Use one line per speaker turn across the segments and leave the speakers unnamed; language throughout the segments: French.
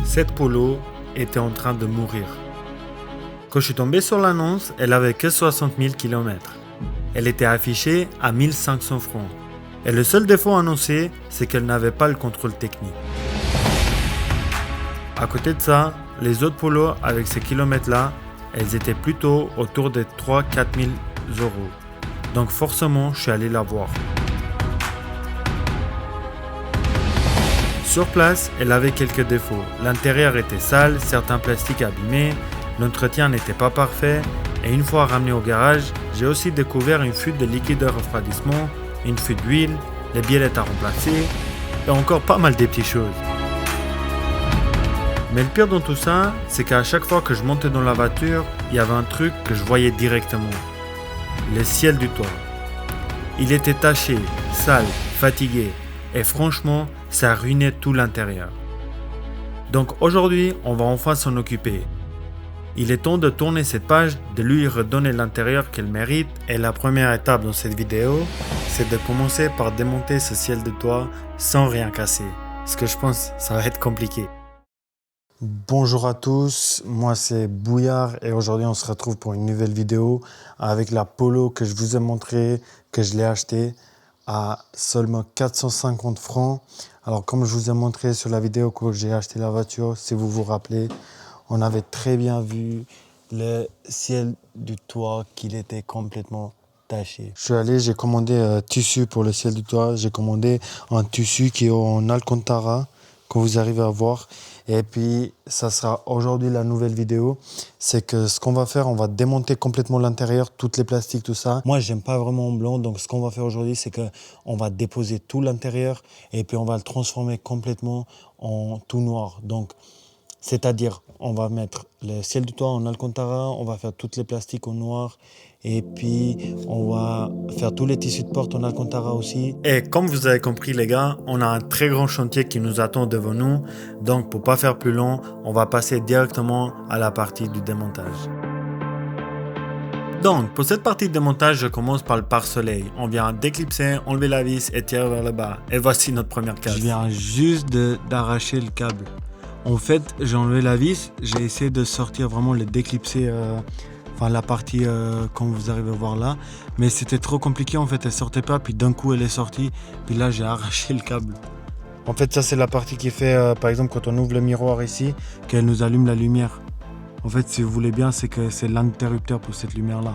Cette Polo était en train de mourir. Quand je suis tombé sur l'annonce, elle avait que 60 000 km. Elle était affichée à 1500 francs. Et le seul défaut annoncé, c'est qu'elle n'avait pas le contrôle technique. À côté de ça, les autres Polos avec ces kilomètres-là, elles étaient plutôt autour des 3 4 000 euros. Donc forcément, je suis allé la voir. Sur place, elle avait quelques défauts. L'intérieur était sale, certains plastiques abîmés, l'entretien n'était pas parfait et une fois ramené au garage, j'ai aussi découvert une fuite de liquide de refroidissement, une fuite d'huile, les biellettes à remplacer et encore pas mal de petites choses. Mais le pire dans tout ça, c'est qu'à chaque fois que je montais dans la voiture, il y avait un truc que je voyais directement. Le ciel du toit. Il était taché, sale, fatigué et franchement, ça ruinait tout l'intérieur. Donc aujourd'hui, on va enfin s'en occuper. Il est temps de tourner cette page, de lui redonner l'intérieur qu'elle mérite. Et la première étape dans cette vidéo, c'est de commencer par démonter ce ciel de toit sans rien casser. Parce que je pense que ça va être compliqué. Bonjour à tous, moi c'est Bouillard et aujourd'hui on se retrouve pour une nouvelle vidéo avec la Polo que je vous ai montré, que je l'ai acheté à seulement 450 francs. Alors comme je vous ai montré sur la vidéo quand j'ai acheté la voiture, si vous vous rappelez, on avait très bien vu le ciel du toit qu'il était complètement taché. Je suis allé, j'ai commandé un tissu pour le ciel du toit, j'ai commandé un tissu qui est en Alcantara, que vous arrivez à voir. Et puis, ça sera aujourd'hui la nouvelle vidéo. C'est que ce qu'on va faire, on va démonter complètement l'intérieur, toutes les plastiques, tout ça. Moi, j'aime pas vraiment en blanc. Donc, ce qu'on va faire aujourd'hui, c'est qu'on va déposer tout l'intérieur et puis on va le transformer complètement en tout noir. Donc, c'est-à-dire, on va mettre le ciel du toit en Alcantara, on va faire toutes les plastiques en noir et puis on va faire tous les tissus de porte en Alcantara aussi. Et comme vous avez compris les gars, on a un très grand chantier qui nous attend devant nous. Donc pour pas faire plus long, on va passer directement à la partie du démontage. Donc pour cette partie de démontage, je commence par le pare-soleil. On vient déclipser, enlever la vis et tirer vers le bas. Et voici notre première case. Je viens juste d'arracher le câble. En fait, j'ai enlevé la vis, j'ai essayé de sortir vraiment le déclipser, la partie comme vous arrivez à voir là, mais c'était trop compliqué en fait, elle sortait pas, puis d'un coup elle est sortie, puis là j'ai arraché le câble. En fait ça c'est la partie qui fait, par exemple quand on ouvre le miroir ici, qu'elle nous allume la lumière. En fait si vous voulez bien, c'est que c'est l'interrupteur pour cette lumière là.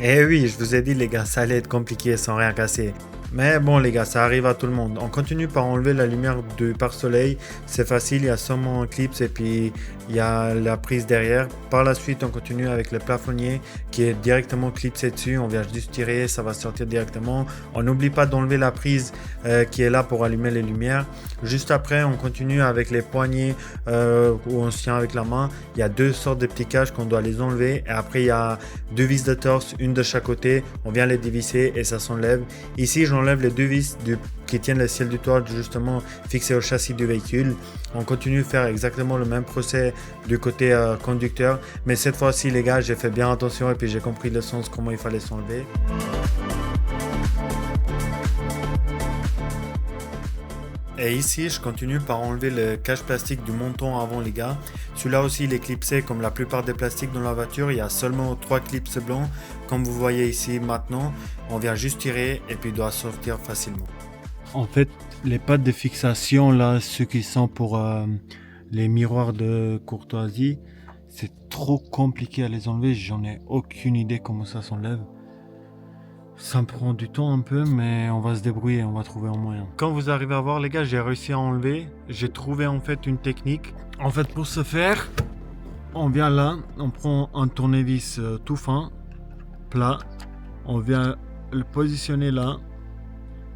Eh oui, je vous ai dit les gars, ça allait être compliqué sans rien casser. Mais bon les gars, ça arrive à tout le monde. On continue par enlever la lumière du pare-soleil. C'est facile, il y a seulement un clip et puis il y a la prise derrière. Par la suite, on continue avec le plafonnier qui est directement clipsé dessus. On vient juste tirer, ça va sortir directement. On n'oublie pas d'enlever la prise qui est là pour allumer les lumières. Juste après, on continue avec les poignées où on se tient avec la main. Il y a deux sortes de petits caches qu'on doit les enlever. Et après, il y a deux vis de torse, une de chaque côté. On vient les dévisser et ça s'enlève. Ici, j'enlève les deux vis qui tiennent le ciel du toit justement fixé au châssis du véhicule. On continue de faire exactement le même procès du côté conducteur. Mais cette fois-ci, les gars, j'ai fait bien attention et puis j'ai compris le sens, comment il fallait s'enlever. Et ici, je continue par enlever le cache plastique du montant avant les gars. Celui-là aussi, il est clipsé comme la plupart des plastiques dans la voiture. Il y a seulement 3 clips blancs. Comme vous voyez ici maintenant, on vient juste tirer et puis il doit sortir facilement. En fait, les pattes de fixation, là, ceux qui sont pour les miroirs de courtoisie, c'est trop compliqué à les enlever. J'en ai aucune idée comment ça s'enlève. Ça me prend du temps un peu, mais on va se débrouiller, on va trouver un moyen. Quand vous arrivez à voir les gars, j'ai réussi à enlever. J'ai trouvé en fait une technique. En fait pour ce faire, on vient là, on prend un tournevis tout fin, plat. On vient le positionner là.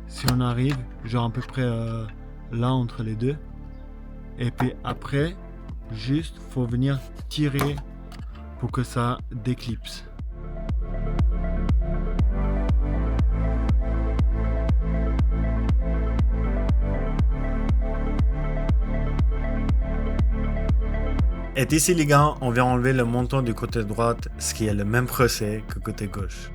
Si on arrive, genre à peu près là entre les deux. Et puis après, juste faut venir tirer pour que ça déclipse. Et ici les gars, on vient enlever le montant du côté droite, ce qui est le même procès que côté gauche.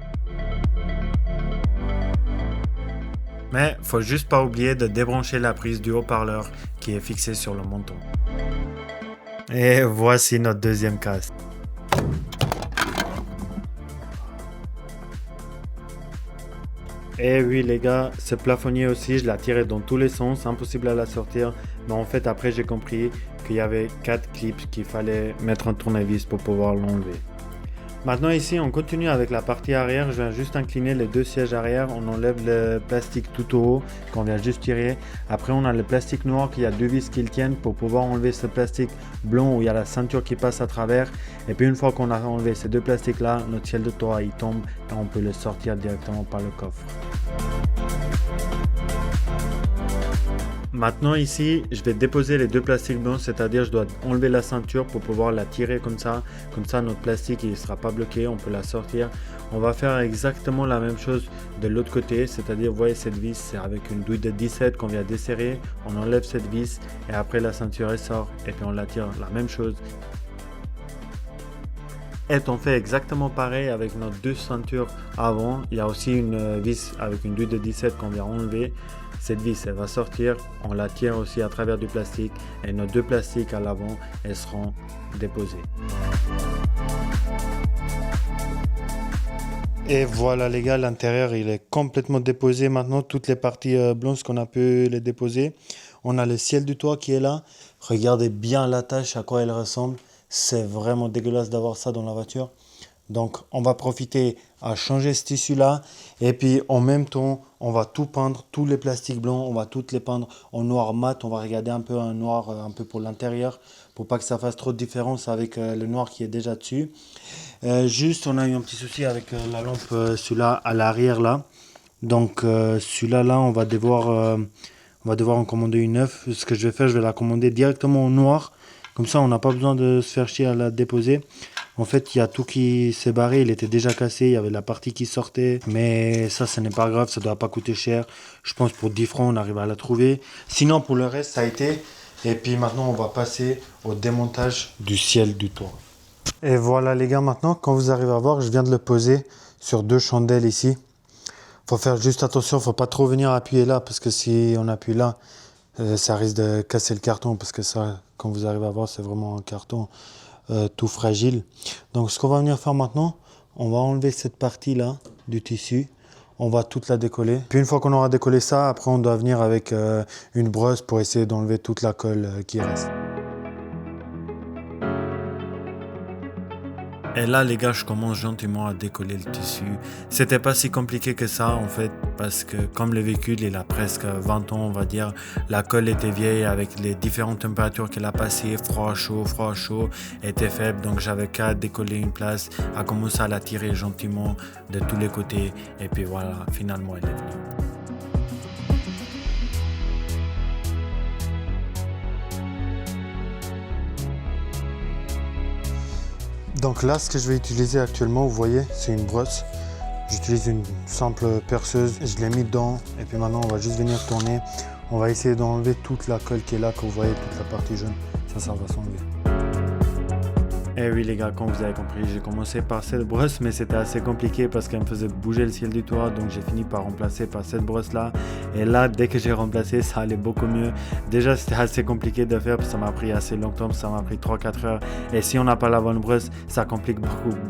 Mais faut juste pas oublier de débrancher la prise du haut-parleur qui est fixée sur le montant. Et voici notre deuxième casse. Et oui les gars, ce plafonnier aussi, je l'ai tiré dans tous les sens, impossible à la sortir. Mais en fait après j'ai compris qu'il y avait 4 clips qu'il fallait mettre un tournevis pour pouvoir l'enlever. Maintenant ici on continue avec la partie arrière, je viens juste incliner les deux sièges arrière, on enlève le plastique tout au haut qu'on vient juste tirer. Après on a le plastique noir qui a deux vis qui le tiennent pour pouvoir enlever ce plastique blond où il y a la ceinture qui passe à travers. Et puis une fois qu'on a enlevé ces deux plastiques là, notre ciel de toit il tombe et on peut le sortir directement par le coffre. Maintenant ici, je vais déposer les deux plastiques blancs, c'est-à-dire je dois enlever la ceinture pour pouvoir la tirer comme ça notre plastique il ne sera pas bloqué, on peut la sortir. On va faire exactement la même chose de l'autre côté, c'est-à-dire vous voyez cette vis, c'est avec une douille de 17 qu'on vient desserrer, on enlève cette vis et après la ceinture elle sort et puis on la tire, la même chose. Et on fait exactement pareil avec nos deux ceintures avant, il y a aussi une vis avec une douille de 17 qu'on vient enlever. Cette vis elle va sortir, on la tire aussi à travers du plastique et nos deux plastiques à l'avant elles seront déposées. Et voilà les gars, l'intérieur il est complètement déposé maintenant, toutes les parties blanches qu'on a pu les déposer. On a le ciel du toit qui est là, regardez bien la tache à quoi elle ressemble, c'est vraiment dégueulasse d'avoir ça dans la voiture. Donc on va profiter à changer ce tissu là et puis en même temps on va tout peindre, tous les plastiques blancs, on va toutes les peindre en noir mat, on va regarder un peu un noir un peu pour l'intérieur pour pas que ça fasse trop de différence avec le noir qui est déjà dessus. Juste on a eu un petit souci avec la lampe celui-là à l'arrière là, donc celui-là là on va devoir en commander une neuve. Ce que je vais faire, je vais la commander directement en noir, comme ça on n'a pas besoin de se faire chier à la déposer. En fait, il y a tout qui s'est barré, il était déjà cassé, il y avait la partie qui sortait. Mais ça, ce n'est pas grave, ça ne doit pas coûter cher. Je pense pour 10 francs, on arrive à la trouver. Sinon, pour le reste, ça a été. Et puis maintenant, on va passer au démontage du ciel du toit. Et voilà les gars, maintenant, quand vous arrivez à voir, je viens de le poser sur deux chandelles ici. Faut faire juste attention, faut pas trop venir appuyer là, parce que si on appuie là, ça risque de casser le carton, parce que ça, quand vous arrivez à voir, c'est vraiment un carton. Tout fragile. Donc ce qu'on va venir faire maintenant, on va enlever cette partie là du tissu, on va toute la décoller. Puis une fois qu'on aura décollé ça, après on doit venir avec une brosse pour essayer d'enlever toute la colle qui reste. Et là les gars, je commence gentiment à décoller le tissu. C'était pas si compliqué que ça en fait, parce que comme le véhicule il a presque 20 ans on va dire, la colle était vieille avec les différentes températures qu'elle a passées, froid, chaud, était faible, donc j'avais qu'à décoller une place, à commencer à la tirer gentiment de tous les côtés et puis voilà, finalement elle est venue. Donc là, ce que je vais utiliser actuellement, vous voyez, c'est une brosse. J'utilise une simple perceuse, je l'ai mis dedans et puis maintenant on va juste venir tourner. On va essayer d'enlever toute la colle qui est là, que vous voyez, toute la partie jaune. Ça va s'enlever. Et oui les gars, comme vous avez compris, j'ai commencé par cette brosse, mais c'était assez compliqué parce qu'elle me faisait bouger le ciel du toit, donc j'ai fini par remplacer par cette brosse là. Et là, dès que j'ai remplacé, ça allait beaucoup mieux. Déjà c'était assez compliqué de faire parce que ça m'a pris assez longtemps, ça m'a pris 3-4 heures. Et si on n'a pas la bonne brosse, ça complique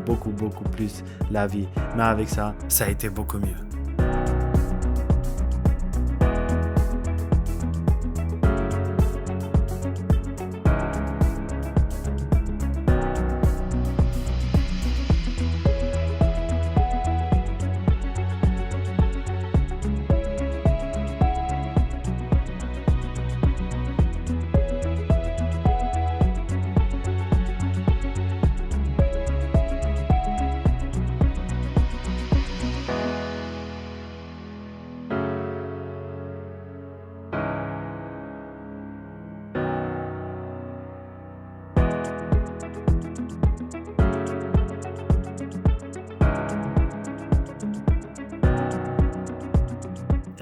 beaucoup plus la vie. Mais avec ça, ça a été beaucoup mieux.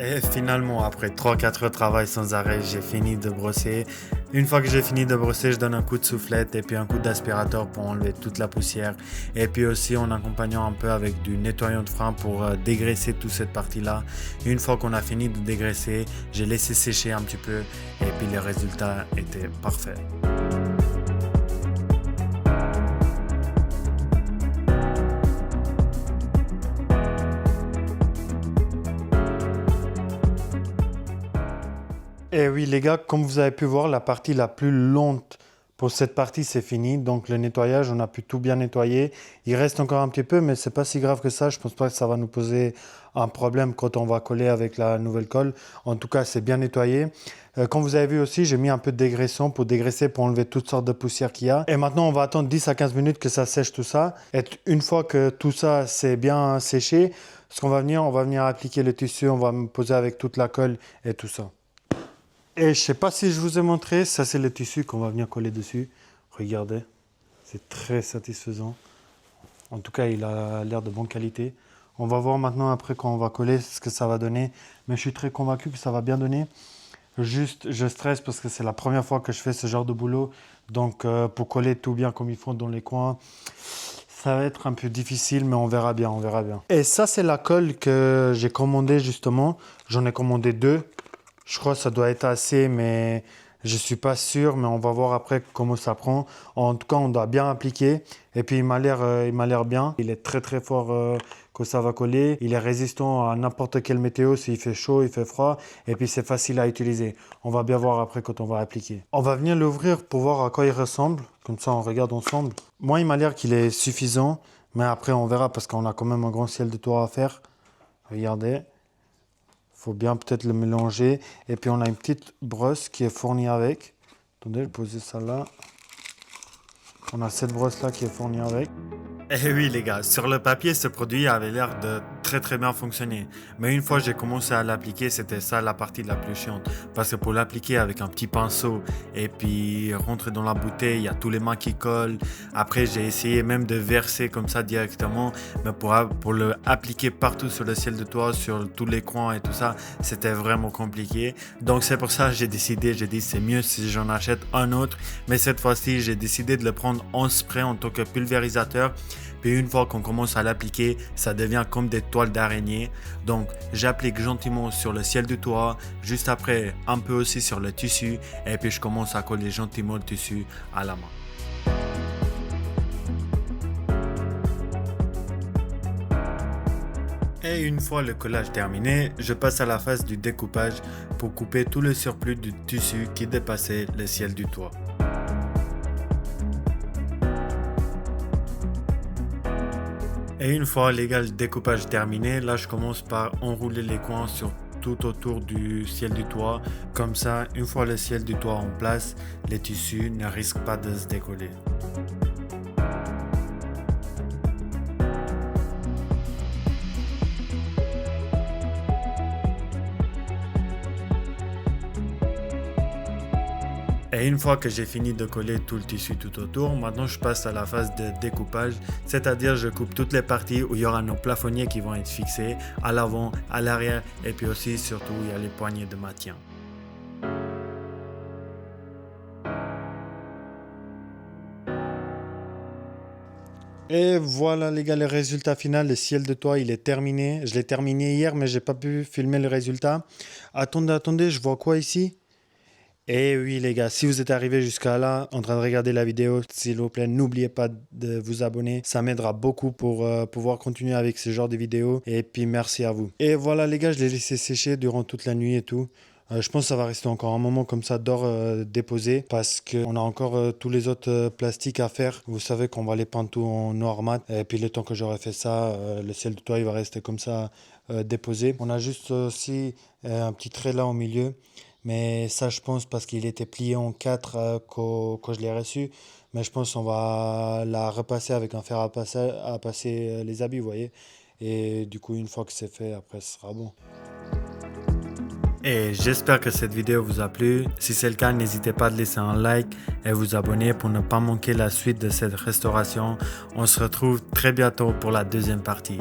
Et finalement, après 3-4 heures de travail sans arrêt, j'ai fini de brosser. Une fois que j'ai fini de brosser, je donne un coup de soufflette et puis un coup d'aspirateur pour enlever toute la poussière. Et puis aussi en accompagnant un peu avec du nettoyant de frein pour dégraisser toute cette partie-là. Une fois qu'on a fini de dégraisser, j'ai laissé sécher un petit peu et puis le résultat était parfait. Et oui les gars, comme vous avez pu voir, la partie la plus lente pour cette partie c'est fini. Donc le nettoyage, on a pu tout bien nettoyer. Il reste encore un petit peu, mais c'est pas si grave que ça. Je pense pas que ça va nous poser un problème quand on va coller avec la nouvelle colle. En tout cas, c'est bien nettoyé. Comme vous avez vu aussi, j'ai mis un peu de dégraissant pour dégraisser, pour enlever toutes sortes de poussières qu'il y a. Et maintenant, on va attendre 10 à 15 minutes que ça sèche tout ça. Et une fois que tout ça c'est bien séché, ce qu'on va venir, on va venir appliquer le tissu, on va me poser avec toute la colle et tout ça. Et je sais pas si je vous ai montré, ça c'est le tissu qu'on va venir coller dessus. Regardez, c'est très satisfaisant. En tout cas, il a l'air de bonne qualité. On va voir maintenant après quand on va coller ce que ça va donner. Mais je suis très convaincu que ça va bien donner. Juste, je stresse parce que c'est la première fois que je fais ce genre de boulot. Donc, pour coller tout bien comme il faut dans les coins, ça va être un peu difficile, mais on verra bien, on verra bien. Et ça, c'est la colle que j'ai commandée justement. J'en ai commandé 2. Je crois que ça doit être assez, mais je ne suis pas sûr. Mais on va voir après comment ça prend. En tout cas, on doit bien appliquer. Et puis, il m'a l'air bien. Il est très, très fort que ça va coller. Il est résistant à n'importe quelle météo, s'il fait chaud, il fait froid. Et puis, c'est facile à utiliser. On va bien voir après quand on va appliquer. On va venir l'ouvrir pour voir à quoi il ressemble. Comme ça, on regarde ensemble. Moi, il m'a l'air qu'il est suffisant. Mais après, on verra parce qu'on a quand même un grand ciel de toit à faire. Regardez. Il faut bien peut-être le mélanger. Et puis on a une petite brosse qui est fournie avec. Attendez, je vais poser ça là. On a cette brosse là qui est fournie avec. Eh oui les gars, sur le papier ce produit avait l'air de très bien fonctionner. Mais une fois j'ai commencé à l'appliquer, c'était ça la partie la plus chiante. Parce que pour l'appliquer avec un petit pinceau et puis rentrer dans la bouteille, il y a tous les mains qui collent. Après j'ai essayé même de verser comme ça directement. Mais pour le appliquer partout sur le ciel de toit, sur tous les coins et tout ça, c'était vraiment compliqué. Donc c'est pour ça que j'ai dit c'est mieux si j'en achète un autre. Mais cette fois-ci j'ai décidé de le prendre en spray en tant que pulvérisateur. Puis une fois qu'on commence à l'appliquer, ça devient comme des toiles d'araignée. Donc j'applique gentiment sur le ciel du toit, juste après un peu aussi sur le tissu, et puis je commence à coller gentiment le tissu à la main. Et une fois le collage terminé, je passe à la phase du découpage pour couper tout le surplus du tissu qui dépassait le ciel du toit. Et une fois les gars, le découpage terminé, là je commence par enrouler les coins sur tout autour du ciel du toit. Comme ça, une fois le ciel du toit en place, les tissus ne risquent pas de se décoller. Et une fois que j'ai fini de coller tout le tissu tout autour, maintenant je passe à la phase de découpage, c'est-à-dire je coupe toutes les parties où il y aura nos plafonniers qui vont être fixés, à l'avant, à l'arrière, et puis aussi surtout il y a les poignées de maintien. Et voilà les gars, le résultat final, le ciel de toit il est terminé. Je l'ai terminé hier mais j'ai pas pu filmer le résultat. Attendez, je vois quoi ici? Et oui les gars, si vous êtes arrivés jusqu'à là en train de regarder la vidéo, s'il vous plaît, n'oubliez pas de vous abonner. Ça m'aidera beaucoup pour pouvoir continuer avec ce genre de vidéos. Et puis merci à vous. Et voilà les gars, je l'ai laissé sécher durant toute la nuit et tout. Je pense que ça va rester encore un moment comme ça d'or déposé parce qu'on a encore tous les autres plastiques à faire. Vous savez qu'on va les peindre tout en noir mat. Et puis le temps que j'aurai fait ça, le ciel de toit il va rester comme ça déposé. On a juste aussi un petit trait là au milieu. Mais ça, je pense, parce qu'il était plié en 4 quand je l'ai reçu. Mais je pense qu'on va la repasser avec un fer à passer les habits, vous voyez. Et du coup, une fois que c'est fait, après, ce sera bon. Et j'espère que cette vidéo vous a plu. Si c'est le cas, n'hésitez pas à laisser un like et vous abonner pour ne pas manquer la suite de cette restauration. On se retrouve très bientôt pour la deuxième partie.